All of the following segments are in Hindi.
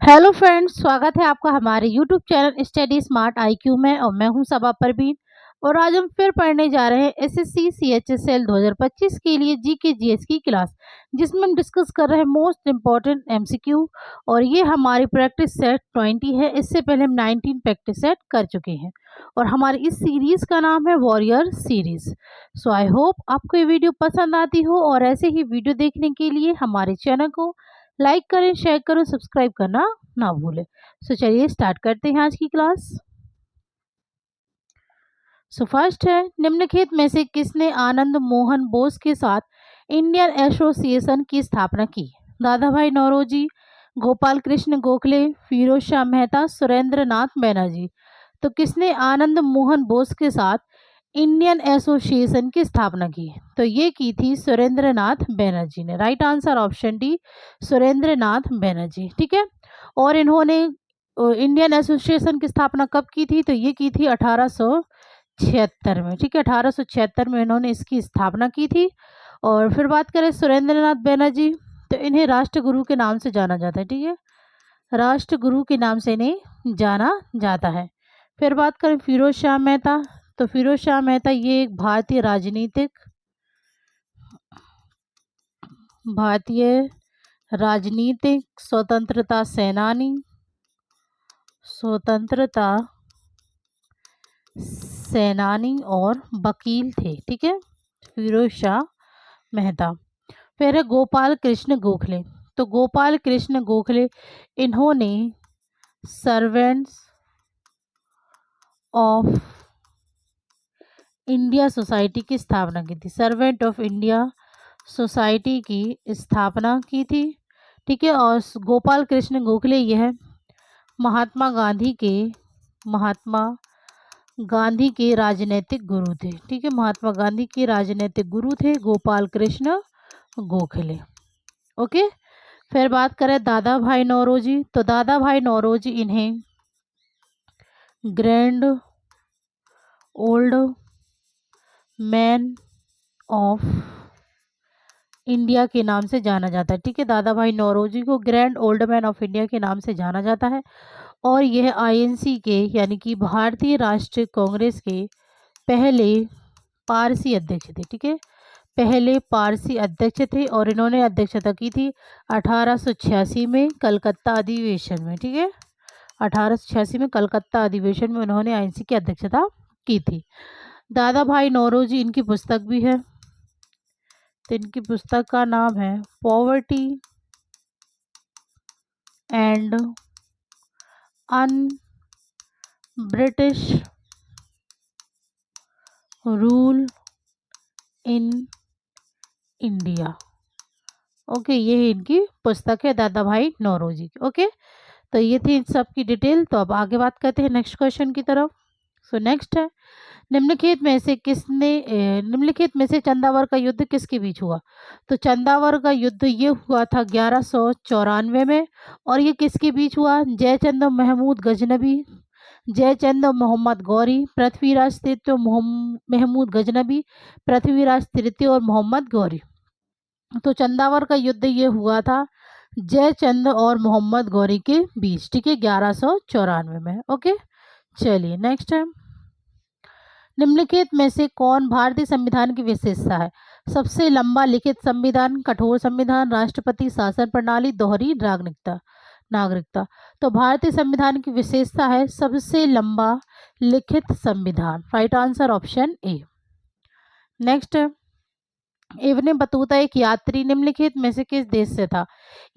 हेलो फ्रेंड्स, स्वागत है आपका हमारे YouTube channel study smart IQ में। और मैं हूं सबा परवीन। और आज हम फिर पढ़ने जा रहे हैं एसएससी सीएचएसएल 2025 के लिए जीके जीएस की क्लास, जिसमें हम डिस्कस कर रहे हैं मोस्ट इम्पॉर्टेंट एमसीक्यू। और ये हमारी प्रैक्टिस सेट 20 है। इससे पहले हम 19 प्रैक्टिस सेट कर चुके हैं और हमारी इस सीरीज़ का नाम है warrior series. So I hope आपको ये वीडियो पसंद आती हो, और ऐसे ही वीडियो देखने के लिए हमारे चैनल को लाइक करें, शेयर करें, सब्सक्राइब करना ना भूलें। सो चलिए स्टार्ट करते हैं आज की क्लास। सो फर्स्ट है, निम्नलिखित में से किसने आनंद मोहन बोस के साथ इंडियन एसोसिएशन की स्थापना की? दादा भाई नौरोजी, गोपाल कृष्ण गोखले, फिरोज शाह मेहता, सुरेंद्र नाथ बैनर्जी। तो किसने आनंद मोहन बोस के साथ इंडियन एसोसिएशन की स्थापना की? तो ये की थी सुरेंद्र नाथ बैनर्जी ने। Right answer option D, Surendra Nath Banerjee. ठीक है। और इन्होंने इंडियन एसोसिएशन की स्थापना कब की थी? तो ये की थी 1876 में। ठीक है, 1876 में इन्होंने इसकी स्थापना की थी। और फिर बात करें सुरेंद्र नाथ बैनर्जी, तो इन्हें राष्ट्रगुरु के नाम से जाना जाता है। ठीक है, राष्ट्रगुरु के नाम से इन्हें जाना जाता है। फिर बात करें फिरोज शाह मेहता, तो फिरोज शाह मेहता ये एक भारतीय राजनीतिक स्वतंत्रता सेनानी और वकील थे। ठीक है, फिरोज शाह मेहता। फिर है गोपाल कृष्ण गोखले, तो गोपाल कृष्ण गोखले इन्होंने सर्वेंट्स ऑफ इंडिया सोसाइटी की स्थापना की थी। सर्वेंट ऑफ इंडिया सोसाइटी की स्थापना की थी। ठीक है। और गोपाल कृष्ण गोखले यह महात्मा गांधी के राजनीतिक गुरु थे। ठीक है, महात्मा गांधी के राजनीतिक गुरु थे गोपाल कृष्ण गोखले। ओके। फिर बात करें दादा भाई नौरोजी, तो दादा भाई नौरोजी इन्हें grand old man of India के नाम से जाना जाता है। ठीक है, दादा भाई नौरोजी को grand old man of India के नाम से जाना जाता है। और यह आईएनसी के यानी कि भारतीय राष्ट्रीय कांग्रेस के पहले पारसी अध्यक्ष थे। ठीक है, पहले पारसी अध्यक्ष थे और इन्होंने अध्यक्षता की थी 1886 में कलकत्ता अधिवेशन में। ठीक है, 1886 में कलकत्ता अधिवेशन में उन्होंने आईएनसी की अध्यक्षता की थी। दादा भाई नौरोजी इनकी पुस्तक भी है, तो इनकी पुस्तक का नाम है poverty and un British rule in India. Okay, ये इनकी पुस्तक है दादा भाई नौरोजी की। ओके, तो ये थी इन सब की डिटेल। तो अब आगे बात करते हैं नेक्स्ट क्वेश्चन की तरफ। सो नेक्स्ट है, निम्नलिखित में से चंदावर का युद्ध किसके बीच हुआ? तो चंदावर का युद्ध ये हुआ था 1194 में। और ये किसके बीच हुआ? जयचंद महमूद गजनबी, जयचंद मोहम्मद गौरी, पृथ्वीराज तृतीय, महमूद गजनबी, पृथ्वीराज तृतीय और मोहम्मद गौरी। तो चंदावर का युद्ध ये हुआ था जयचंद और मोहम्मद गौरी के बीच। ठीक है, 1194 में। ओके, चलिए नेक्स्ट है, निम्नलिखित में से कौन भारतीय संविधान की विशेषता है? सबसे लंबा लिखित संविधान, कठोर संविधान, राष्ट्रपति शासन प्रणाली, दोहरी नागरिकता। तो भारतीय संविधान की विशेषता है सबसे लंबा लिखित संविधान। Right answer option A. Next, Ibn Battuta एक यात्री निम्नलिखित में से किस देश से था?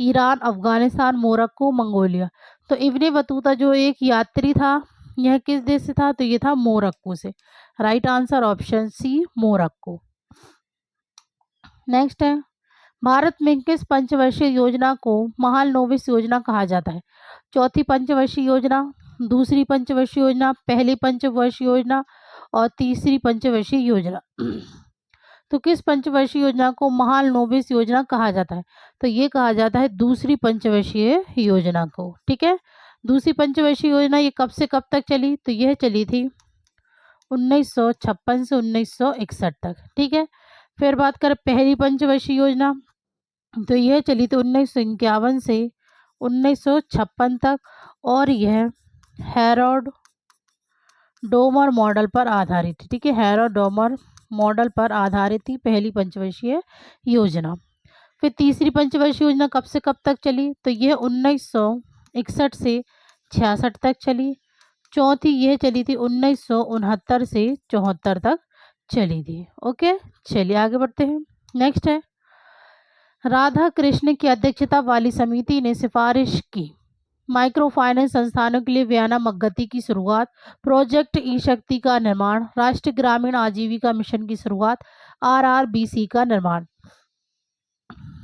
Iran, Afghanistan, Morocco, Mongolia. तो इब्ने बतूता जो एक यात्री था, यह किस देश से था? तो ये था मोरक्को से। Right answer option C, Morocco. Next है, भारत में किस पंचवर्षीय योजना को महालनोबिस योजना कहा जाता है? चौथी पंचवर्षीय योजना, दूसरी पंचवर्षीय योजना, पहली पंचवर्षीय योजना और तीसरी पंचवर्षीय योजना। तो किस पंचवर्षीय योजना को महालनोबिस योजना कहा जाता है? तो ये कहा जाता है दूसरी पंचवर्षीय योजना को। ठीक है, दूसरी पंचवर्षीय योजना ये कब से कब तक चली? तो यह चली थी 1956 से 1961 तक। ठीक है, फिर बात करें पहली पंचवर्षीय योजना, तो यह चली थी 1951 से 1956 तक, और यह हैरोल्ड डोमर मॉडल पर आधारित थी। ठीक है, हैरोल्ड डोमर मॉडल पर आधारित थी पहली पंचवर्षीय योजना। फिर तीसरी पंचवर्षीय योजना कब से कब तक चली, तो यह 1961 से 66 तक चली। चौथी यह चली थी 1969 से 74 तक चली थी। ओके, चलिए आगे बढ़ते हैं। नेक्स्ट है, राधा कृष्ण की अध्यक्षता वाली समिति ने सिफारिश की माइक्रो फाइनेंस संस्थानों के लिए वियना मगती की शुरुआत, प्रोजेक्ट ई शक्ति का निर्माण, राष्ट्रीय ग्रामीण आजीविका मिशन की शुरुआत, RRBC का निर्माण।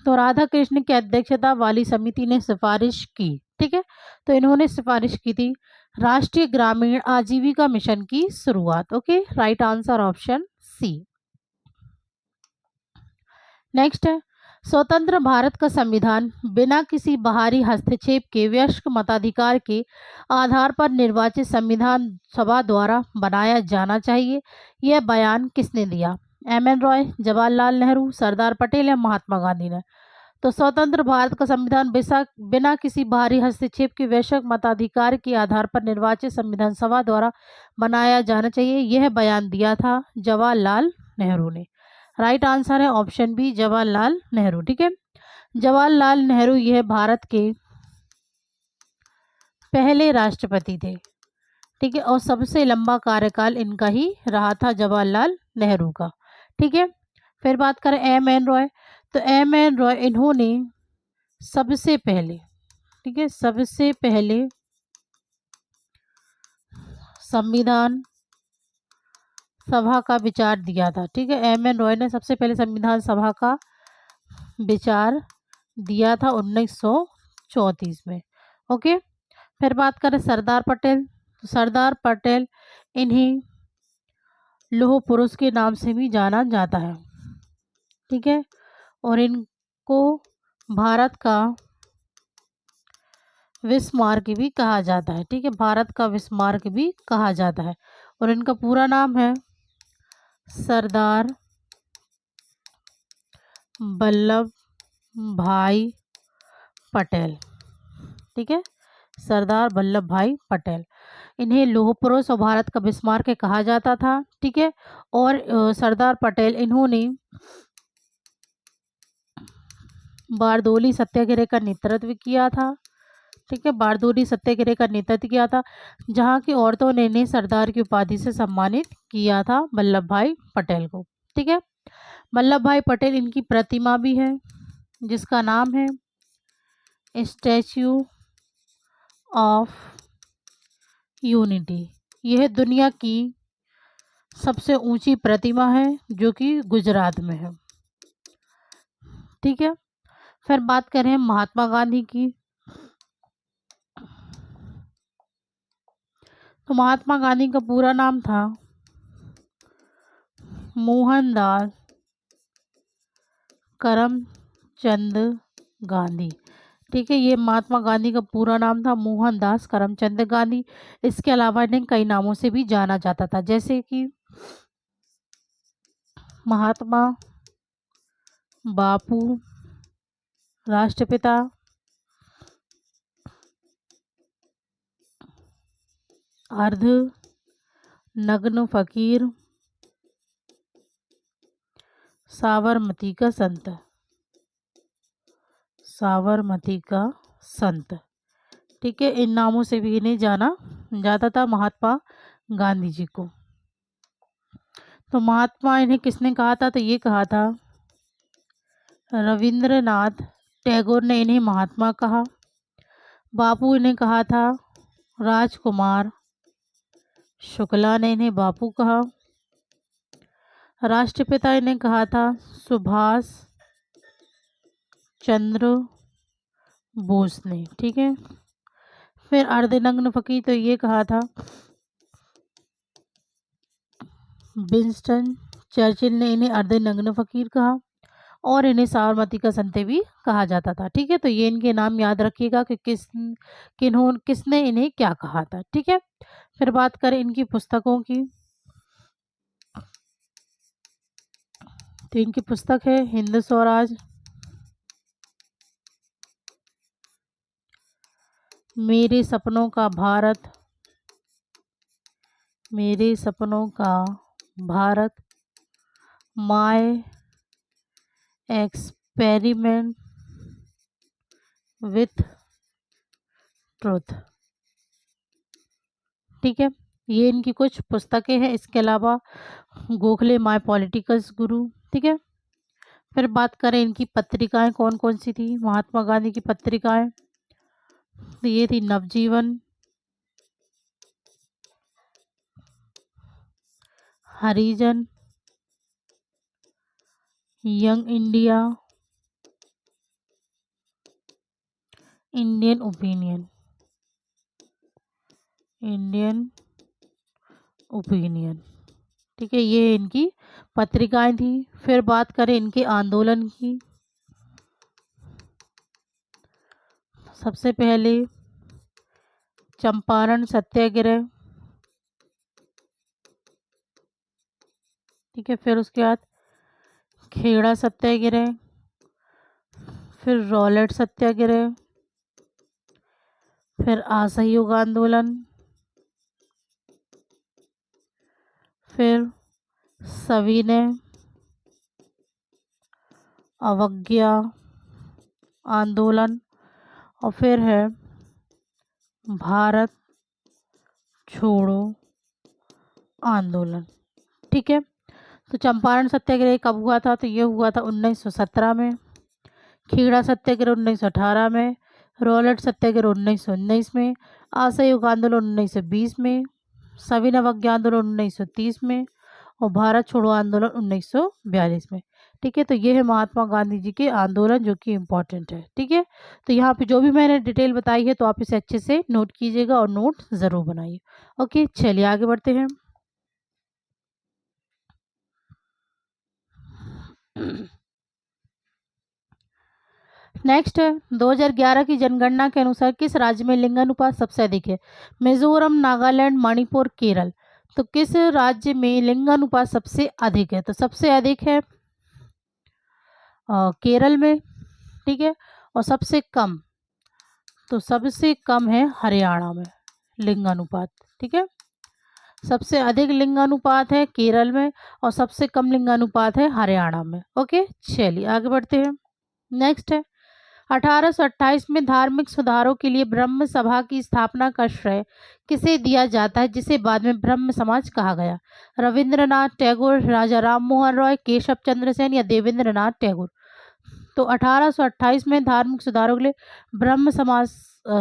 तो राधा कृष्ण की अध्यक्षता वाली समिति ने सिफारिश की। ठीक है, तो इन्होंने सिफारिश की थी राष्ट्रीय ग्रामीण आजीविका मिशन की शुरुआत। Okay, right answer option C. Next है, स्वतंत्र भारत का संविधान बिना किसी बाहरी हस्तक्षेप के वयस्क मताधिकार के आधार पर निर्वाचित संविधान सभा द्वारा बनाया जाना चाहिए। यह बयान किसने दिया? MN रॉय, जवाहरलाल नेहरू, सरदार पटेल या महात्मा गांधी ने? तो स्वतंत्र भारत का संविधान बिना किसी बाहरी हस्तक्षेप के वयस्क मताधिकार के आधार पर निर्वाचित संविधान सभा द्वारा बनाया जाना चाहिए, यह बयान दिया था जवाहरलाल नेहरू ने। राइट आंसर है ऑप्शन बी, जवाहरलाल नेहरू। ठीक है, जवाहरलाल नेहरू यह भारत के पहले राष्ट्रपति थे। ठीक है, और सबसे लंबा कार्यकाल इनका ही रहा था, जवाहरलाल नेहरू का। ठीक है, फिर बात करें MN रॉय, तो MN रॉय इन्होंने सबसे पहले, ठीक है, सबसे पहले संविधान सभा का विचार दिया था। ठीक है, MN रॉय ने सबसे पहले संविधान सभा का विचार दिया था 1934 में। ओके, फिर बात करें सरदार पटेल, तो सरदार पटेल इन्हीं लौह पुरुष के नाम से भी जाना जाता है। ठीक है, और इनको भारत का विस्मार्क भी कहा जाता है। ठीक है, भारत का विस्मार्क भी कहा जाता है, और इनका पूरा नाम है सरदार वल्लभ भाई पटेल। ठीक है, सरदार वल्लभ भाई पटेल, इन्हें लौह पुरुष और भारत का बिस्मार्क कहा जाता था। ठीक है, और सरदार पटेल इन्होंने बारदोली सत्याग्रह का नेतृत्व किया था। ठीक है, बारदोली सत्याग्रह का नेतृत्व किया था, जहाँ की औरतों ने इन्हें सरदार की उपाधि से सम्मानित किया था, वल्लभ भाई पटेल को। ठीक है, वल्लभ भाई पटेल इनकी प्रतिमा भी है, जिसका नाम है स्टैच्यू ऑफ यूनिटी। यह दुनिया की सबसे ऊंची प्रतिमा है, जो कि गुजरात में है। ठीक है, फिर बात करें महात्मा गांधी की, तो महात्मा गांधी का पूरा नाम था मोहनदास करमचंद गांधी। ठीक है, ये महात्मा गांधी का पूरा नाम था मोहनदास करमचंद गांधी। इसके अलावा इन्हें कई नामों से भी जाना जाता था, जैसे कि महात्मा, बापू, राष्ट्रपिता, अर्ध नग्न फकीर, साबरमती का संत, साबरमती का संत। ठीक है, इन नामों से भी इन्हें जाना जाता था, महात्मा गांधी जी को। तो महात्मा इन्हें किसने कहा था? तो ये कहा था रविंद्रनाथ टैगोर ने इन्हें महात्मा कहा। बापू इन्हें कहा था राजकुमार शुक्ला ने इन्हें बापू कहा। राष्ट्रपिता इन्हें कहा था सुभाष चंद्र बोस ने। ठीक है, फिर अर्धनग्न फकीर, तो ये कहा था विंस्टन चर्चिल ने इन्हें अर्धनग्न फकीर कहा, और इन्हें साबरमती का संत भी कहा जाता था। ठीक है, तो ये इनके नाम याद रखिएगा कि किसने इन्हें क्या कहा था। ठीक है, फिर बात करें इनकी पुस्तकों की, तो इनकी पुस्तक है हिंद स्वराज, मेरे सपनों का भारत, मेरे सपनों का Bharat, my experiment with truth. ठीक है, ये इनकी कुछ पुस्तकें हैं। इसके अलावा गोखले माय पॉलिटिकल्स गुरु। ठीक है, फिर बात करें इनकी पत्रिकाएं कौन कौन सी थी। महात्मा गांधी की पत्रिकाएं तो ये थी Navjivan, Harijan, Young India, Indian Opinion, Indian Opinion. ठीक है, ये इनकी पत्रिकाएं थी। फिर बात करें इनके आंदोलन की, सबसे पहले चंपारण सत्याग्रह। ठीक है, फिर उसके बाद खेड़ा सत्याग्रह, फिर रॉलेट सत्याग्रह, फिर असहयोग आंदोलन, फिर सविनय अवज्ञा आंदोलन, और फिर है भारत छोड़ो आंदोलन। ठीक है, तो चंपारण सत्याग्रह कब हुआ था? तो ये हुआ था 1917 में। खेड़ा सत्याग्रह 1918 में, रॉलेट सत्याग्रह 1919 में, असहयोग आंदोलन 1920 में, सविनय अवज्ञा आंदोलन 1930 में, और भारत छोड़ो आंदोलन 1942 में। ठीक है, तो ये है महात्मा गांधी जी के आंदोलन जो कि इम्पोर्टेंट है। ठीक है, तो यहाँ पे जो भी मैंने डिटेल बताई है तो आप इसे अच्छे से नोट कीजिएगा और नोट ज़रूर बनाइए। ओके, चलिए आगे बढ़ते हैं। नेक्स्ट है 2011 की जनगणना के अनुसार किस राज्य में लिंगानुपात सबसे अधिक है? मिजोरम, नागालैंड, मणिपुर, केरल। तो किस राज्य में लिंगानुपात सबसे अधिक है? तो सबसे अधिक है केरल में। ठीक है, और सबसे कम, तो सबसे कम है हरियाणा में लिंगानुपात। ठीक है, सबसे अधिक लिंगानुपात है केरल में और सबसे कम लिंगानुपात है हरियाणा में। ओके, चलिए आगे बढ़ते हैं। नेक्स्ट है 1828 में धार्मिक सुधारों के लिए ब्रह्म सभा की स्थापना का श्रेय किसे दिया जाता है, जिसे बाद में ब्रह्म समाज कहा गया? रविंद्रनाथ टैगोर, राजा राम मोहन रॉय, केशव चंद्र सेन या देवेंद्रनाथ टैगोर। तो 1828 में धार्मिक सुधारों के लिए ब्रह्म समाज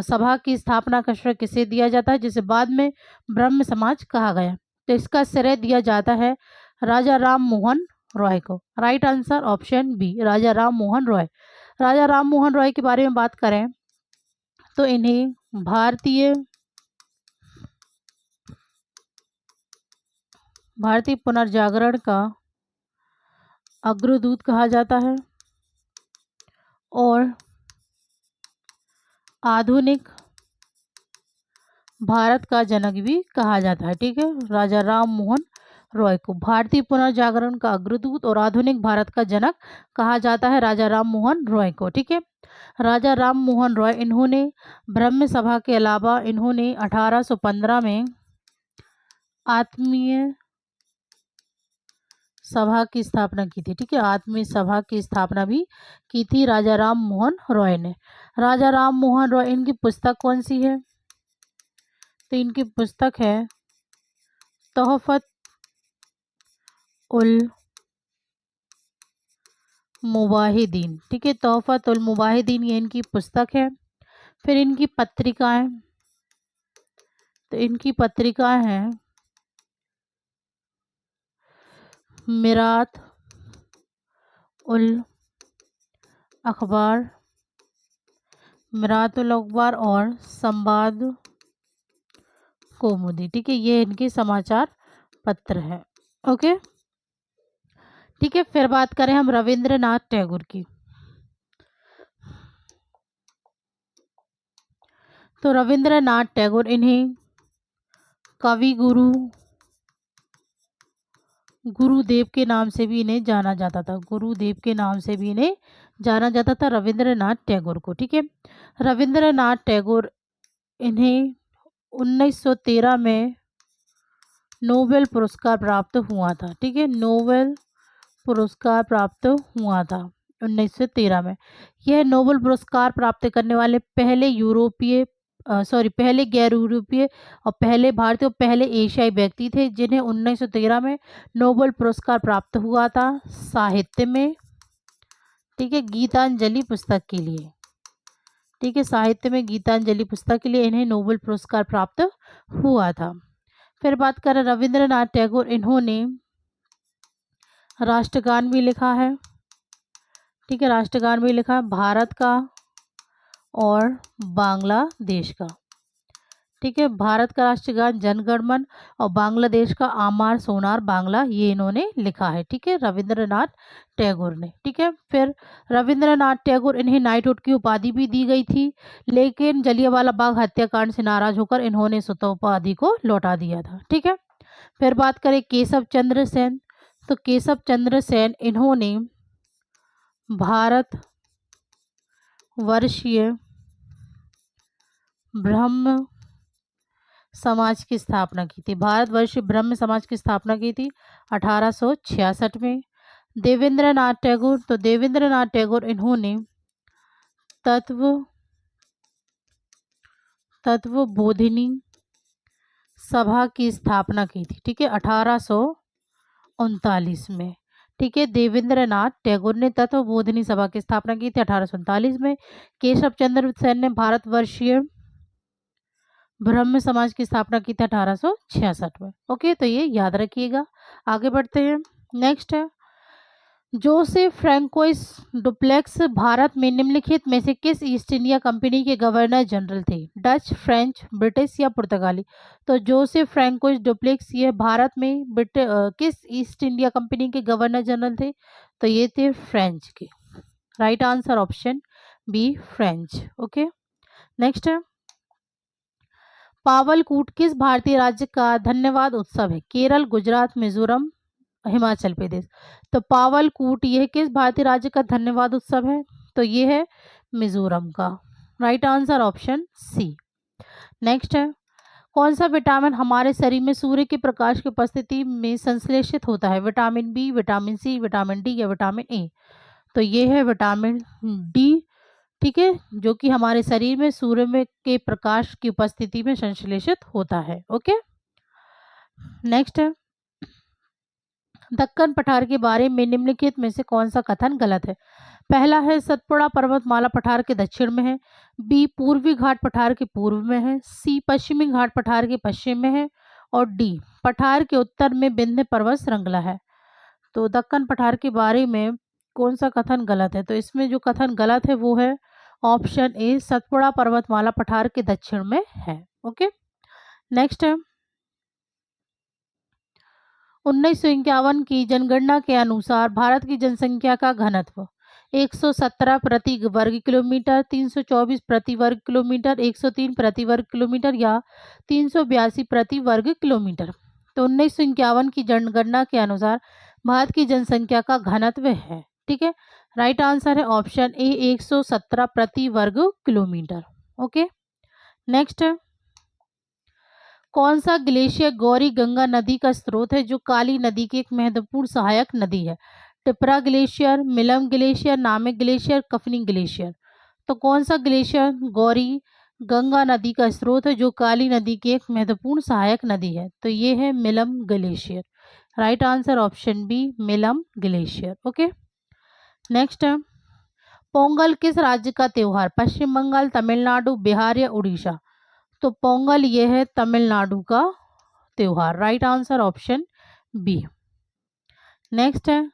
सभा की स्थापना का श्रेय किसे दिया जाता है, जिसे बाद में ब्रह्म समाज कहा गया? तो इसका श्रेय दिया जाता है राजा राम मोहन रॉय को। राइट आंसर ऑप्शन बी, राजा राम मोहन रॉय। राजा राम मोहन रॉय के बारे में बात करें तो इन्हें भारतीय पुनर्जागरण का अग्रदूत कहा जाता है और आधुनिक भारत का जनक भी कहा जाता है। ठीक है, राजा राम मोहन रॉय को भारतीय पुनर्जागरण का अग्रदूत और आधुनिक भारत का जनक कहा जाता है, राजा राम मोहन रॉय को। ठीक है, राजा राम मोहन रॉय इन्होंने ब्रह्म सभा के अलावा इन्होंने 1815 में आत्मीय सभा की स्थापना की थी। ठीक है, आत्मीय सभा की स्थापना भी की थी राजा राम मोहन रॉय ने। राजा राम मोहन रॉय, इनकी पुस्तक कौन सी है? तो इनकी पुस्तक है तोहफत उल मुवाहिदीन। ठीक है, तोहफत उल मुवाहिदीन ये इनकी पुस्तक है। फिर इनकी पत्रिकाएं, तो इनकी पत्रिकाएं हैं मिरात उल अखबार, मिरात उल अखबार और संवाद कौमुदी। ठीक है, ये इनके समाचार पत्र है। ओके, ठीक है, फिर बात करें हम रविंद्रनाथ टैगोर की। तो रविंद्रनाथ टैगोर, इन्हें कवि गुरु, गुरुदेव के नाम से भी इन्हें जाना जाता था। गुरुदेव के नाम से भी इन्हें जाना जाता था रविंद्रनाथ टैगोर को। ठीक है, रविंद्रनाथ टैगोर इन्हें 1913 में नोबेल पुरस्कार प्राप्त हुआ था। ठीक है, नोबेल पुरस्कार प्राप्त हुआ था 1913 में। यह नोबेल पुरस्कार प्राप्त करने वाले पहले पहले गैर यूरोपीय और पहले भारतीय और पहले एशियाई व्यक्ति थे जिन्हें 1913 में नोबेल पुरस्कार प्राप्त हुआ था साहित्य में। ठीक है, गीतांजलि पुस्तक के लिए। ठीक है, साहित्य में गीतांजलि पुस्तक के लिए इन्हें नोबेल पुरस्कार प्राप्त हुआ था। फिर बात करें रविंद्रनाथ टैगोर, इन्होंने राष्ट्रगान भी लिखा है। ठीक है, राष्ट्रगान भी लिखा है भारत का और बांग्लादेश का। ठीक है, भारत का राष्ट्रगान जनगण मन और बांग्लादेश का आमार सोनार बांग्ला, ये इन्होंने लिखा है। ठीक है, रविंद्रनाथ टैगोर ने। ठीक है, फिर रविंद्रनाथ टैगोर, इन्हें नाइटहुड की उपाधि भी दी गई थी, लेकिन जलियांवाला बाग हत्याकांड से नाराज होकर इन्होंने स्वतः उपाधि को लौटा दिया था। ठीक है, फिर बात करें केशव चंद्र सेन, तो केशव चंद्र सेन इन्होंने भारत वर्षीय ब्रह्म समाज की स्थापना की थी। भारतवर्ष ब्रह्म समाज की स्थापना की थी 1866 में। देवेंद्रनाथ टैगोर, तो देवेंद्रनाथ टैगोर इन्होंने तत्व बोधिनी सभा की स्थापना की थी। ठीक है, 1839 में। ठीक है, देवेंद्रनाथ टैगोर ने तत्व बोधिनी सभा की स्थापना की थी 1839 में। केशव चंद्र सेन ने भारतवर्षीय ब्रह्म समाज की स्थापना की थी 1866 में। ओके, तो ये याद रखिएगा। आगे बढ़ते हैं। नेक्स्ट है जोसेफ फ्रैंकोइस डुप्लेक्स भारत में निम्नलिखित में से किस ईस्ट इंडिया कंपनी के गवर्नर जनरल थे? डच, फ्रेंच, ब्रिटिश या पुर्तगाली? तो जोसेफ फ्रैंकोइस डुप्लेक्स ये भारत में किस ईस्ट इंडिया कंपनी के गवर्नर जनरल थे? तो ये थे फ्रेंच के। Right answer option B, French. Okay, next है पावलकूट किस भारतीय राज्य का धन्यवाद उत्सव है? केरल, गुजरात, मिजोरम, हिमाचल प्रदेश? तो पावलकूट यह किस भारतीय राज्य का धन्यवाद उत्सव है? तो ये है मिजोरम का। Right answer option C. Next है कौन सा विटामिन हमारे शरीर में सूर्य के प्रकाश की उपस्थिति में संश्लेषित होता है? Vitamin B, vitamin C, vitamin D या विटामिन ए? तो ये है विटामिन डी। ठीक है, जो कि हमारे शरीर में सूर्य में के प्रकाश की उपस्थिति में संश्लेषित होता है। ओके, नेक्स्ट है दक्कन पठार के बारे में निम्नलिखित में से कौन सा कथन गलत है? पहला है सतपुड़ा पर्वतमाला पठार के दक्षिण में है। बी पूर्वी घाट पठार के पूर्व में है। सी पश्चिमी घाट पठार के पश्चिम में है। और डी पठार के उत्तर में विंध्य पर्वत श्रृंखला है। तो दक्कन पठार के बारे में कौन सा कथन गलत है? तो इसमें जो कथन गलत है वो है ऑप्शन ए, सतपुड़ा पर्वतमाला पठार के दक्षिण में है। ओके, नेक्स्ट है 1951 की जनगणना के अनुसार भारत की जनसंख्या का घनत्व 117 प्रति वर्ग किलोमीटर, 324 प्रति वर्ग किलोमीटर, 103 प्रति वर्ग किलोमीटर या 382 प्रति वर्ग किलोमीटर? तो 1951 की जनगणना के अनुसार भारत की जनसंख्या का घनत्व है। ठीक है, राइट आंसर है ऑप्शन ए, 117 प्रति वर्ग किलोमीटर। ओके, नेक्स्ट है कौन सा ग्लेशियर गौरी गंगा नदी का स्रोत है जो काली नदी की एक महत्वपूर्ण सहायक नदी है? टिपरा ग्लेशियर, मिलम ग्लेशियर, नामक ग्लेशियर, कफनी ग्लेशियर? तो कौन सा ग्लेशियर गौरी गंगा नदी का स्रोत है जो काली नदी की एक महत्वपूर्ण सहायक नदी है? तो ये है Milam glacier. Right answer option B, Milam glacier. Okay, next है पोंगल किस राज्य का त्योहार? पश्चिम बंगाल, तमिलनाडु, बिहार या उड़ीसा? तो पोंगल ये है तमिलनाडु का त्योहार। Right answer option B. Next है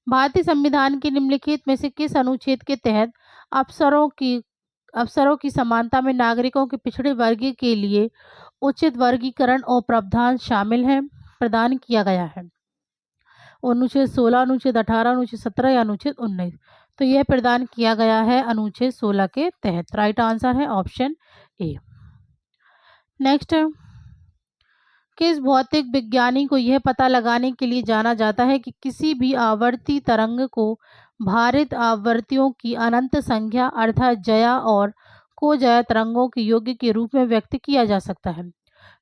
भारतीय संविधान के निम्नलिखित में से किस अनुच्छेद के तहत अवसरों की समानता में नागरिकों के पिछड़े वर्ग के लिए उचित वर्गीकरण और प्रावधान शामिल है प्रदान किया गया है? अनुच्छेद 16, अनुच्छेद 18, अनुच्छेद 17 या अनुच्छेद 19? तो यह प्रदान किया गया है अनुच्छेद 16 के तहत। राइट आंसर है ऑप्शन ए। नेक्स्ट है किस भौतिक विज्ञानी को यह पता लगाने के लिए जाना जाता है कि किसी भी आवर्ती तरंग को भारित आवृत्तियों की अनंत संख्या अर्थात जया और कोजाया तरंगों के योग के रूप में व्यक्त किया जा सकता है?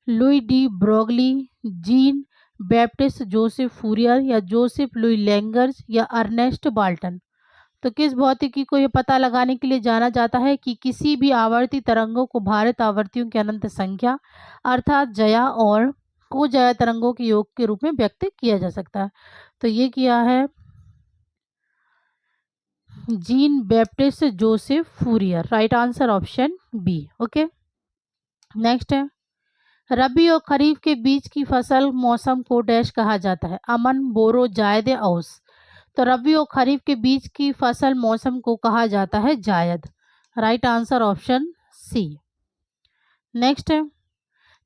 Louis de Broglie, gene Baptiste Joseph Fourier, या जोसेफ लुई लैंगर्स, या अर्नेस्ट बाल्टन। तो किस भौतिकी को यह पता लगाने के लिए जाना जाता है कि किसी भी आवर्ती तरंगों को भारित आवर्तियों की अनंत संख्या अर्थात जया और कोजाया तरंगों के योग के रूप में व्यक्त किया जा सकता है? तो ये किया है Jean Baptiste Joseph Fourier. Right answer option B. Okay, next है, रबी और खरीफ के बीच की फसल मौसम को डैश कहा जाता है? अमन, बोरो, जायद या औस। तो रबी और खरीफ के बीच की फसल मौसम को कहा जाता है zaid. Right answer option C. Next है,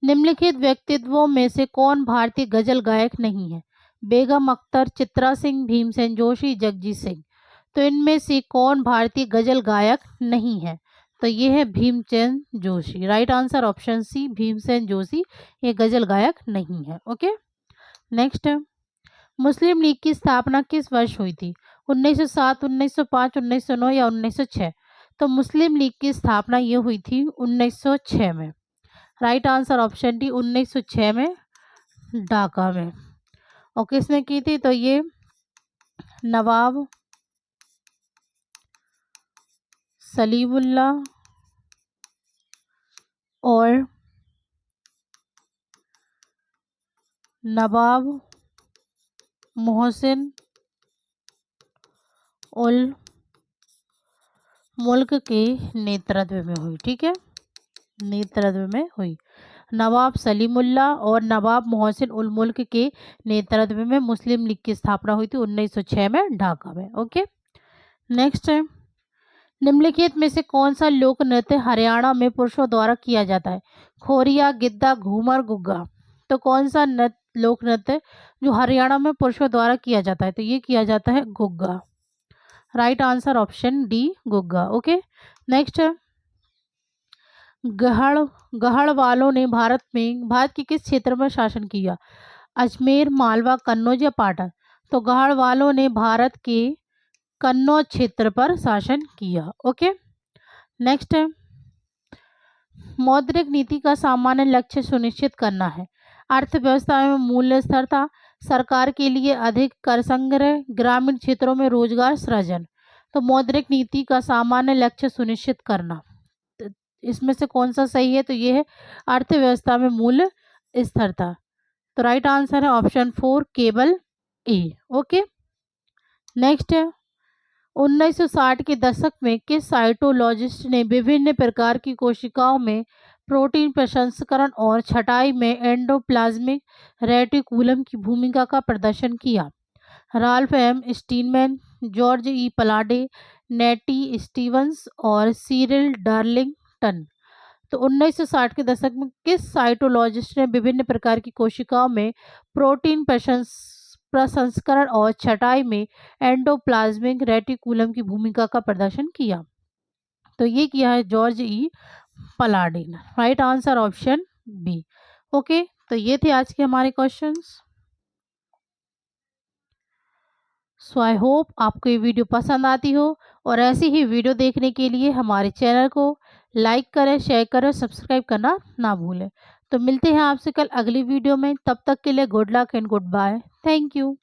निम्नलिखित व्यक्तित्वों में से कौन भारतीय गजल गायक नहीं है? बेगम अख्तर, चित्रा सिंह, भीमसेन जोशी, जगजीत सिंह। तो इनमें से कौन भारतीय गजल गायक नहीं है? तो ये है Bhimsen Joshi. Right answer option C, Bhimsen Joshi ये गजल गायक नहीं है। ओके, नेक्स्ट है, मुस्लिम लीग की स्थापना किस वर्ष हुई थी? 1907, 1905, 1909 या 1906। तो मुस्लिम लीग की स्थापना ये हुई थी 1906 में। राइट आंसर ऑप्शन डी, 1906 में ढाका में। और किसने की थी? तो ये नवाब सलीमुल्लाह और नवाब मोहसिन उल मुल्क के नेतृत्व में हुई। ठीक है, नेतृत्व में हुई। नवाब सलीमुल्लाह और नवाब मोहसिन उल मुल्क के नेतृत्व में मुस्लिम लीग की स्थापना हुई थी 1906 में ढाका में। ओके, नेक्स्ट है, निम्नलिखित में से कौन सा लोक नृत्य हरियाणा में पुरुषों द्वारा किया जाता है? खोरिया, गिद्दा, घूमर, गुग्गा। तो कौन सा लोक नृत्य जो हरियाणा में पुरुषों द्वारा किया जाता है? तो ये किया जाता है Gugga. Right answer option D, Gugga. Okay, next है, गढ़ वालों ने भारत के किस क्षेत्र में शासन किया? अजमेर, मालवा, कन्नौज या पाटन। तो गढ़ वालों ने भारत के कन्नौज क्षेत्र पर शासन किया। ओके, नेक्स्ट है, मौद्रिक नीति का सामान्य लक्ष्य सुनिश्चित करना है? अर्थव्यवस्था में मूल्य स्थिरता, सरकार के लिए अधिक कर संग्रह, ग्रामीण क्षेत्रों में रोजगार सृजन। तो मौद्रिक नीति का सामान्य लक्ष्य सुनिश्चित करना, तो इसमें से कौन सा सही है? तो ये है अर्थव्यवस्था में मूल्य स्थिरता। तो राइट आंसर है ऑप्शन 4, केवल ए। ओके, नेक्स्ट है, 1960 के दशक में किस साइटोलॉजिस्ट ने विभिन्न प्रकार की कोशिकाओं में प्रोटीन प्रसंस्करण और छटाई में एंडोप्लाज्मिक रेटिकुलम की भूमिका का प्रदर्शन किया? राल्फ एम स्टीनमैन, जॉर्ज ई पलाडे, नेटी स्टीवंस और सीरिल डार्लिंगटन। तो 1960 के दशक में किस साइटोलॉजिस्ट ने विभिन्न प्रकार की कोशिकाओं में प्रोटीन प्रसंस्करण और छटाई में एंडोप्लाज्मिक रेटिकुलम की भूमिका का प्रदर्शन किया? तो ये किया है George E Palade. Right answer option B. Okay, तो ये थे आज के हमारे क्वेश्चंस। सो आई होप आपको ये वीडियो पसंद आती हो, और ऐसी ही वीडियो देखने के लिए हमारे चैनल को लाइक करें, शेयर करें, सब्सक्राइब करना ना भूलें। तो मिलते हैं आपसे कल अगली वीडियो में, तब तक के लिए good luck and goodbye. Thank you.